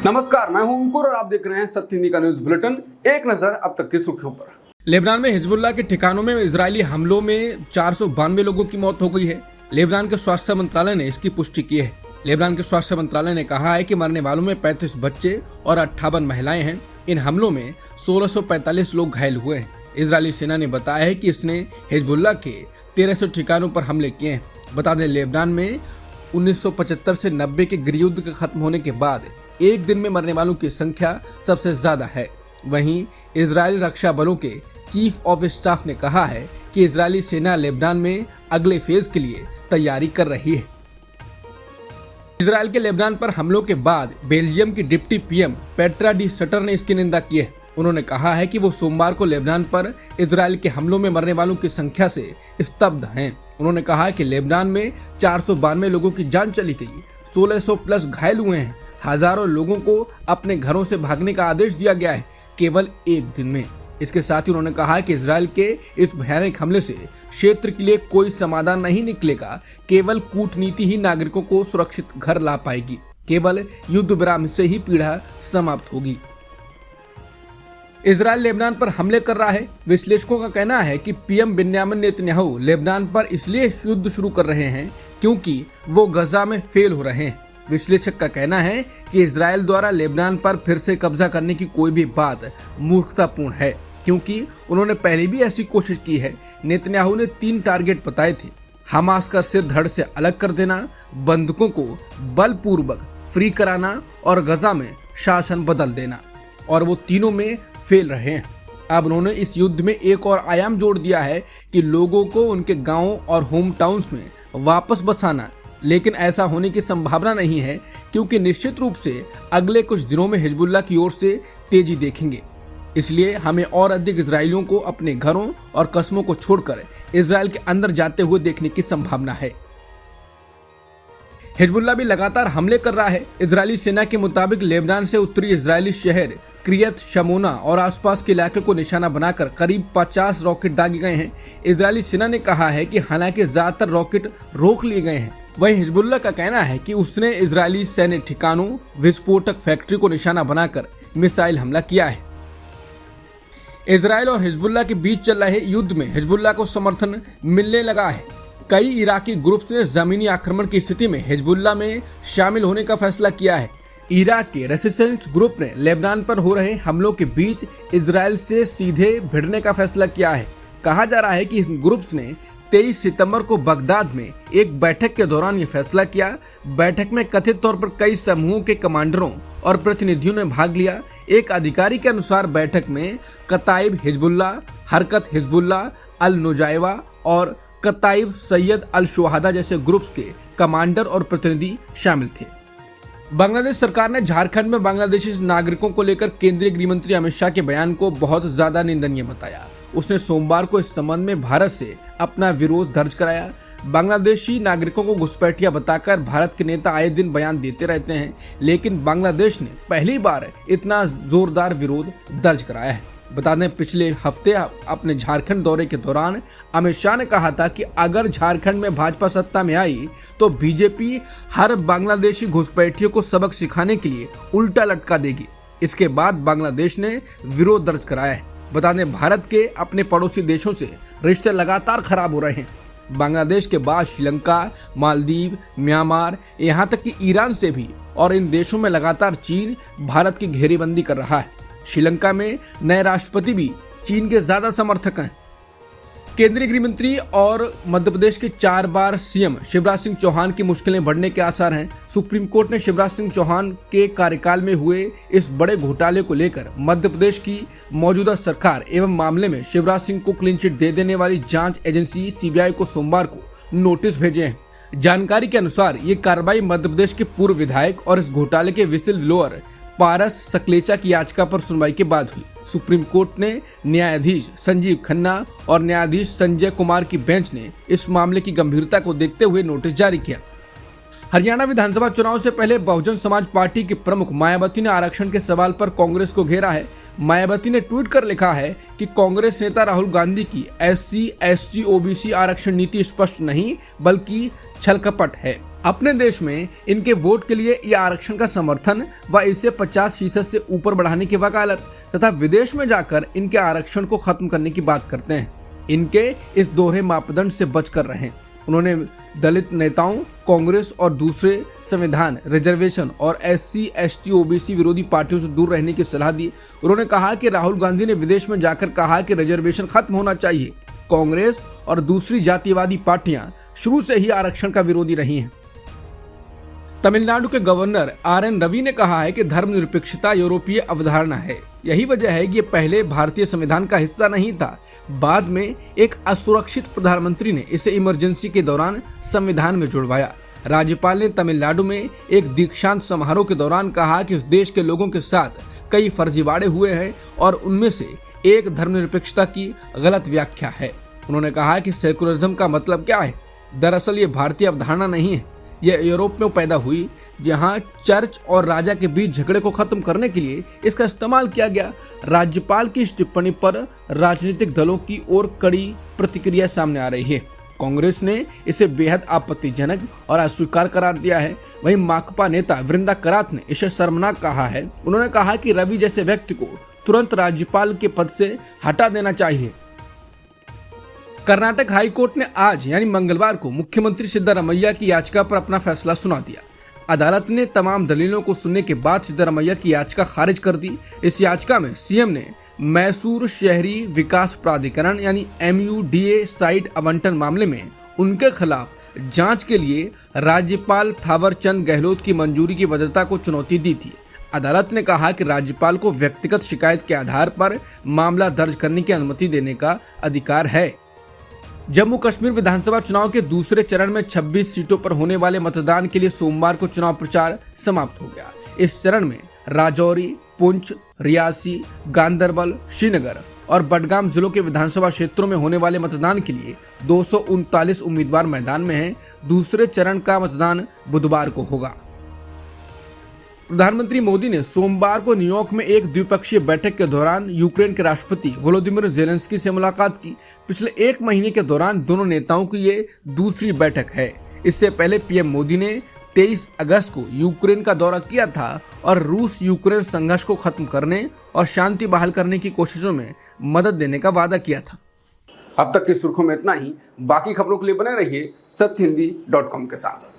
नमस्कार, मैं हूं अंकुर और आप देख रहे हैं सत्य हिंदी का न्यूज बुलेटिन। एक नजर अब तक की सुर्खियों पर। लेबनान में हिजबुल्लाह के ठिकानों में इजरायली हमलों में 492 लोगों की मौत हो गई है। लेबनान के स्वास्थ्य मंत्रालय ने इसकी पुष्टि की है। लेबनान के स्वास्थ्य मंत्रालय ने कहा है कि मरने वालों में 35 बच्चे और 58 महिलाएं हैं। इन हमलों में 1645 लोग घायल हुए हैं। इजरायली सेना ने बताया है कि इसने हिजबुल्लाह के 1300 ठिकानों पर हमले किए हैं। बता दें, लेबनान में 1975 से 90 के गृहयुद्ध के खत्म होने के बाद एक दिन में मरने वालों की संख्या सबसे ज्यादा है। वहीं इजरायली रक्षा बलों के चीफ ऑफ स्टाफ ने कहा है कि इजरायली सेना लेबनान में अगले फेज के लिए तैयारी कर रही है। इजरायल के लेबनान पर हमलों के बाद बेल्जियम की deputy PM Petra D shutter ने इसकी निंदा की है। उन्होंने कहा है कि वो सोमवार को लेबनान पर इजरायल के हमलों में मरने वालों की संख्या से स्तब्ध हैं। उन्होंने कहा कि लेबनान में 492 लोगों की जान चली गई, 1600 प्लस घायल हुए हैं, हजारों लोगों को अपने घरों से भागने का आदेश दिया गया है केवल एक दिन में। इसके साथ ही उन्होंने कहा कि इजरायल के इस भयानक हमले से क्षेत्र के लिए कोई समाधान नहीं निकलेगा। केवल कूटनीति ही नागरिकों को सुरक्षित घर ला पाएगी। केवल युद्ध विराम से ही पीड़ा समाप्त होगी। इजरायल लेबनान पर हमले कर रहा है। विश्लेषकों का कहना है कि पीएम बेन्यामिन नेतन्याहू लेबनान पर इसलिए युद्ध शुरू कर रहे हैं क्योंकि वो गजा में फेल हो रहे हैं। विश्लेषक का कहना है कि इजरायल द्वारा लेबनान पर फिर से कब्जा करने की कोई भी बात मूर्खतापूर्ण है, क्योंकि उन्होंने पहले भी ऐसी कोशिश की है। नेतन्याहू ने 3 टारगेट बताए थे: हमास का सिर धड़ से अलग कर देना, बंधकों को बलपूर्वक फ्री कराना और गजा में शासन बदल देना, और वो तीनों में फेल रहे हैं। अब उन्होंने इस युद्ध में एक और आयाम जोड़ दिया है कि लोगों को उनके गांवों और होम टाउन्स में वापस बसाना। लेकिन ऐसा होने की संभावना नहीं है, क्योंकि निश्चित रूप से अगले कुछ दिनों में हिजबुल्लाह की ओर से तेजी देखेंगे। इसलिए हमें और अधिक इजरायलियों को अपने घरों और कस्बों को छोड़कर इजरायल के अंदर जाते हुए देखने की संभावना है। हिजबुल्लाह भी लगातार हमले कर रहा है। इजरायली सेना के मुताबिक लेबनान से उत्तरी इजरायली शहर क्रियत शमोना और आसपास के इलाके को निशाना बनाकर करीब 50 रॉकेट दागे गए हैं। इजरायली सेना ने कहा है कि हालांकि ज्यादातर रॉकेट रोक लिए गए हैं, वहीं हिजबुल्लाह का कहना है कि उसने इजरायली सैन्य ठिकानों, विस्फोटक फैक्ट्री को निशाना बनाकर मिसाइल हमला किया है। इजरायल और हिजबुल्लाह के बीच चल रहे युद्ध में हिजबुल्लाह को समर्थन मिलने लगा है। कई इराकी ग्रुप्स ने जमीनी आक्रमण की स्थिति में हिजबुल्लाह में शामिल होने का फैसला किया है। इराक के रेसिस्टेंस ग्रुप ने लेबनान पर हो रहे हमलों के बीच इजरायल से सीधे भिड़ने का फैसला किया है। कहा जा रहा है कि इन ग्रुप्स ने 23 सितंबर को बगदाद में एक बैठक के दौरान ये फैसला किया। बैठक में कथित तौर पर कई समूहों के कमांडरों और प्रतिनिधियों ने भाग लिया। एक अधिकारी के अनुसार बैठक में कताइब हिजबुल्लाह, हरकत हिजबुल्लाह अल नुजायवा और कताइब सैयद अल शुहदा जैसे ग्रुप्स के कमांडर और प्रतिनिधि शामिल थे। बांग्लादेश सरकार ने झारखंड में बांग्लादेशी नागरिकों को लेकर केंद्रीय गृह मंत्री अमित शाह के बयान को बहुत ज्यादा निंदनीय बताया। उसने सोमवार को इस संबंध में भारत से अपना विरोध दर्ज कराया। बांग्लादेशी नागरिकों को घुसपैठिया बताकर भारत के नेता आए दिन बयान देते रहते हैं, लेकिन बांग्लादेश ने पहली बार इतना जोरदार विरोध दर्ज कराया है। बता दें, पिछले हफ्ते अपने झारखंड दौरे के दौरान अमित शाह ने कहा था कि अगर झारखंड में भाजपा सत्ता में आई तो बीजेपी हर बांग्लादेशी घुसपैठियों को सबक सिखाने के लिए उल्टा लटका देगी। इसके बाद बांग्लादेश ने विरोध दर्ज कराया है। बता दें, भारत के अपने पड़ोसी देशों से रिश्ते लगातार खराब हो रहे हैं। बांग्लादेश के बाद श्रीलंका, मालदीव, म्यांमार, यहाँ तक कि ईरान से भी, और इन देशों में लगातार चीन भारत की घेरेबंदी कर रहा है। श्रीलंका में नए राष्ट्रपति भी चीन के ज्यादा समर्थक हैं। केंद्रीय गृह मंत्री और मध्य प्रदेश के 4 बार सीएम शिवराज सिंह चौहान की मुश्किलें बढ़ने के आसार हैं। सुप्रीम कोर्ट ने शिवराज सिंह चौहान के कार्यकाल में हुए इस बड़े घोटाले को लेकर मध्य प्रदेश की मौजूदा सरकार एवं मामले में शिवराज सिंह को क्लीन चिट दे देने वाली जांच एजेंसी सीबीआई को सोमवार को नोटिस भेजे हैं। जानकारी के अनुसार ये कार्रवाई मध्य प्रदेश के पूर्व विधायक और इस घोटाले के विसिल ब्लोअर पारस सकलेचा की याचिका पर सुनवाई के बाद हुई। सुप्रीम कोर्ट ने न्यायाधीश संजीव खन्ना और न्यायाधीश संजय कुमार की बेंच ने इस मामले की गंभीरता को देखते हुए नोटिस जारी किया। हरियाणा विधानसभा चुनाव से पहले बहुजन समाज पार्टी की प्रमुख मायावती ने आरक्षण के सवाल पर कांग्रेस को घेरा है। मायावती ने ट्वीट कर लिखा है कि कांग्रेस नेता राहुल गांधी की SC, ST, OBC आरक्षण नीति स्पष्ट नहीं बल्कि छलकपट है। अपने देश में इनके वोट के लिए यह आरक्षण का समर्थन व इसे 50% से ऊपर बढ़ाने की वकालत तथा विदेश में जाकर इनके आरक्षण को खत्म करने की बात करते हैं। इनके इस दोहरे मापदंड से बचकर रहें। उन्होंने दलित नेताओं, कांग्रेस और दूसरे संविधान, रिजर्वेशन और SC, ST, OBC विरोधी पार्टियों से दूर रहने की सलाह दी। उन्होंने कहा कि राहुल गांधी ने विदेश में जाकर कहा कि रिजर्वेशन खत्म होना चाहिए। कांग्रेस और दूसरी जातिवादी पार्टियां शुरू से ही आरक्षण का विरोधी रही हैं। तमिलनाडु के गवर्नर RN रवि ने कहा है कि धर्मनिरपेक्षता यूरोपीय अवधारणा है। यही वजह है कि ये पहले भारतीय संविधान का हिस्सा नहीं था। बाद में एक असुरक्षित प्रधानमंत्री ने इसे इमरजेंसी के दौरान संविधान में जुड़वाया। राज्यपाल ने तमिलनाडु में एक दीक्षांत समारोह के दौरान कहा कि इस देश के लोगों के साथ कई फर्जीवाड़े हुए हैं और उनमें से एक धर्मनिरपेक्षता की गलत व्याख्या है। उन्होंने कहा कि सेकुलरिज्म का मतलब क्या है। दरअसल ये भारतीय अवधारणा नहीं है, यह यूरोप में पैदा हुई, जहां चर्च और राजा के बीच झगड़े को खत्म करने के लिए इसका इस्तेमाल किया गया। राज्यपाल की इस टिप्पणी पर राजनीतिक दलों की ओर कड़ी प्रतिक्रिया सामने आ रही है। कांग्रेस ने इसे बेहद आपत्तिजनक और अस्वीकार करार दिया है। वहीं माकपा नेता वृंदा करात ने इसे शर्मनाक कहा है। उन्होंने कहा कि रवि जैसे व्यक्ति को तुरंत राज्यपाल के पद से हटा देना चाहिए। कर्नाटक हाई कोर्ट ने आज यानी मंगलवार को मुख्यमंत्री सिद्धारमैया की याचिका पर अपना फैसला सुना दिया। अदालत ने तमाम दलीलों को सुनने के बाद सिद्धारमैया की याचिका खारिज कर दी। इस याचिका में सीएम ने मैसूर शहरी विकास प्राधिकरण यानी MUDA साइट आवंटन मामले में उनके खिलाफ जांच के लिए राज्यपाल थावरचंद गहलोत की मंजूरी की वैधता को चुनौती दी थी। अदालत ने कहा कि राज्यपाल को व्यक्तिगत शिकायत के आधार पर मामला दर्ज करने की अनुमति देने का अधिकार है। जम्मू कश्मीर विधानसभा चुनाव के दूसरे चरण में 26 सीटों पर होने वाले मतदान के लिए सोमवार को चुनाव प्रचार समाप्त हो गया। इस चरण में राजौरी, पुंछ, रियासी, गांदरबल, श्रीनगर और बडगाम जिलों के विधानसभा क्षेत्रों में होने वाले मतदान के लिए 239 उम्मीदवार मैदान में हैं। दूसरे चरण का मतदान बुधवार को होगा। प्रधानमंत्री मोदी ने सोमवार को न्यूयॉर्क में एक द्विपक्षीय बैठक के दौरान यूक्रेन के राष्ट्रपति वोलोदिमीर ज़ेलेंस्की से मुलाकात की। पिछले एक महीने के दौरान दोनों नेताओं की ये दूसरी बैठक है। इससे पहले पीएम मोदी ने 23 अगस्त को यूक्रेन का दौरा किया था और रूस यूक्रेन संघर्ष को खत्म करने और शांति बहाल करने की कोशिशों में मदद देने का वादा किया था। अब तक की सुर्खियों में इतना ही। बाकी खबरों के लिए बने रहिए सत्यहिंदी.com के साथ।